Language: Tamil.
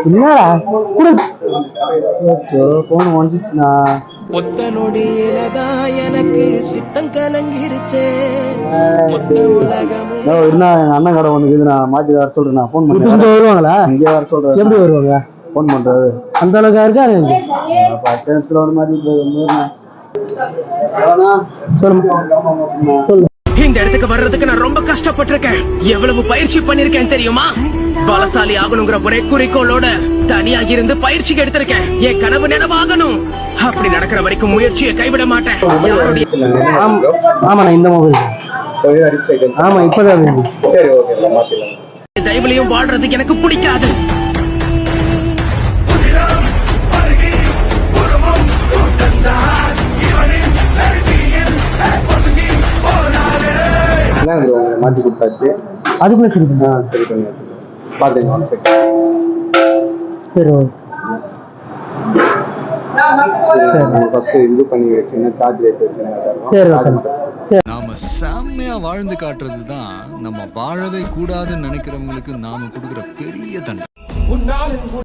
என்னடா போன் வந்துச்சுண்ணா ஒத்த நொடியிலதான் எனக்கு சித்தம் கலங்கிருச்சே மொத்த உலகமும் இருந்தா எங்க அண்ணன் கடை ஒண்ணு நான் மாத்தி வர சொல்றேன் நான் போன் பண்ணி வருவாங்களா இங்க வர சொல்றேன் எப்படி வருவாங்க போன் பண்றது அந்த அளவுக்கு இருக்கா பத்து ஒரு மாதிரி சொல்லு இந்த இடத்துக்கு வர்றதுக்கு நான் ரொம்ப கஷ்டப்பட்டிருக்கேன். எவ்வளவு பயிற்சி பண்ணிருக்கேன் தெரியுமா? பலசாலி ஆகணுங்கிற ஒரே குறிக்கோளோட தனியாக இருந்து பயிற்சிக்கு எடுத்திருக்கேன். என் கனவு நினைவாகணும். அப்படி நடக்கிற வரைக்கும் முயற்சியை கைவிட மாட்டேன். ஆமா இந்த மொபைல் ஆமா இப்பதான் தயவுலையும் வாழ்றது எனக்கு பிடிக்காது. மாத்தி கொடுத்தாச்சு அதுக்குள்ள சரி சரி பண்ணி பாத்துங்க சரி இது பண்ணி வச்சுங்க சார்ஜ் சரி சரி. நாம செம்மையா வாழ்ந்து காட்டுறதுதான் நம்ம வாழவே கூடாதுன்னு நினைக்கிறவங்களுக்கு நாம கொடுக்குற பெரிய தண்டனை.